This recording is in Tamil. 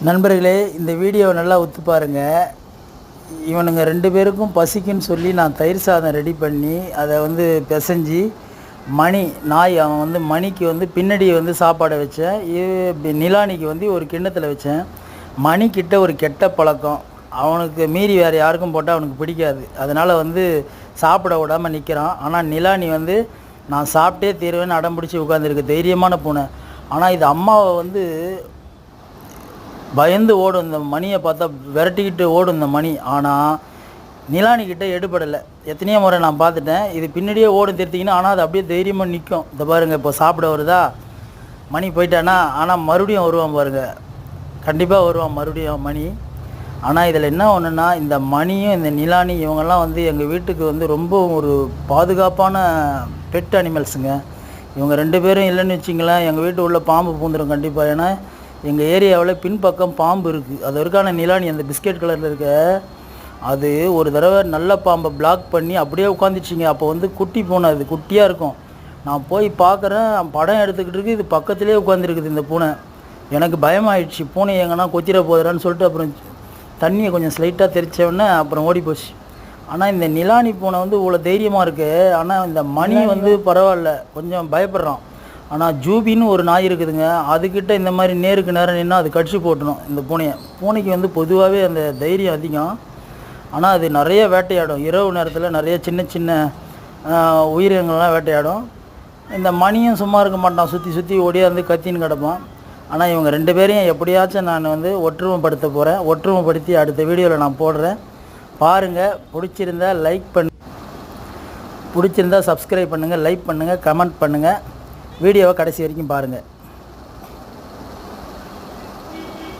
நண்பர்களே, இந்த வீடியோவை நல்லா உத்து பாருங்கள். இவனுங்க 2 பேருக்கும் பசிக்குன்னு சொல்லி நான் தயிர் சாதம் ரெடி பண்ணி அதை பிசைஞ்சி நாய் அவன் மணிக்கு பின்னாடி சாப்பாடை வச்சேன். நிலானிக்கு ஒரு கிண்ணத்தில் வச்சேன். மணிக்கிட்ட ஒரு கெட்ட பழக்கம், அவனுக்கு மீறி வேறு யாருக்கும் போட்டால் அவனுக்கு பிடிக்காது. அதனால் சாப்பிட விடாமல் நிற்கிறான். ஆனால் நிலானி நான் சாப்பிட்டே தீருவேன்னு அடம் பிடிச்சி உட்காந்துருக்கு. தைரியமான பூனை. ஆனால் இது அம்மாவை பயந்து ஓடும். இந்த மணியை பார்த்தா விரட்டிக்கிட்டு ஓடும் இந்த மணி. ஆனால் நிலானிக்கிட்ட எடுபடலை. எத்தனையோ முறை நான் பார்த்துட்டேன். இது பின்னாடியே ஓடும் தெரித்திங்கன்னா, ஆனால் அது அப்படியே தைரியமாக நிற்கும். இந்த பாருங்கள், இப்போ சாப்பிட வருதா, மணி போயிட்டானா, ஆனால் மறுபடியும் வருவான் பாருங்கள். கண்டிப்பாக வருவான் மறுபடியும் மணி. ஆனால் இதில் என்ன ஒன்றுன்னா, இந்த மணியும் இந்த நிலானி இவங்கெல்லாம் எங்கள் வீட்டுக்கு ரொம்ப ஒரு பாதுகாப்பான பெட் அனிமல்ஸுங்க. இவங்க 2 பேரும் இல்லைன்னு வச்சிங்களேன், எங்கள் வீட்டு உள்ள பாம்பு பூந்துடும் கண்டிப்பாக. ஏன்னா எங்கள் ஏரியாவில் பின்பக்கம் பாம்பு இருக்குது. அதற்கான நிலானி அந்த பிஸ்கெட் கலரில் இருக்க அது ஒரு தடவை நல்ல பாம்பை பிளாக் பண்ணி அப்படியே உட்காந்துச்சிங்க. அப்போ குட்டி பூனை, அது குட்டியாக இருக்கும். நான் போய் பார்க்குறேன், படம் எடுத்துக்கிட்டு இருக்குது. இது பக்கத்துலேயே உட்காந்துருக்குது இந்த பூனை. எனக்கு பயமாயிடுச்சு, பூனை எங்கன்னா கொத்திர போதுறான்னு சொல்லிட்டு அப்புறம் தண்ணியை கொஞ்சம் ஸ்லைட்டாக தெரிச்சவொடனே அப்புறம் ஓடி போச்சு. ஆனால் இந்த நிலானி பூனை இவ்வளோ தைரியமாக இருக்குது. ஆனால் இந்த மணி பரவாயில்ல, கொஞ்சம் பயப்படுறான். ஆனால் ஜூபின்னு ஒரு நாய் இருக்குதுங்க, அதுக்கிட்ட இந்த மாதிரி நேருக்கு நேரம் நின்னா அது கடிச்சு போட்டணும் இந்த பூனையை. பூனைக்கு பொதுவாகவே அந்த தைரியம் அதிகம். ஆனால் அது நிறைய வேட்டையாடும். இரவு நேரத்தில் நிறைய சின்ன சின்ன உயிரினங்கள்லாம் வேட்டையாடும். இந்த மணியும் சும்மா இருக்க மாட்டான், சுற்றி சுற்றி ஓடியா கத்தின்னு கிடப்பான். ஆனால் இவங்க 2 பேரையும் எப்படியாச்சும் நான் ஒற்றுமைப்படுத்த போகிறேன். ஒற்றுமைப்படுத்தி அடுத்த வீடியோவில் நான் போடுறேன், பாருங்கள். பிடிச்சிருந்தா சப்ஸ்கிரைப் பண்ணுங்கள், லைக் பண்ணுங்கள், கமெண்ட் பண்ணுங்கள். வீடியோவை கடைசி வரைக்கும் பாருங்கள்.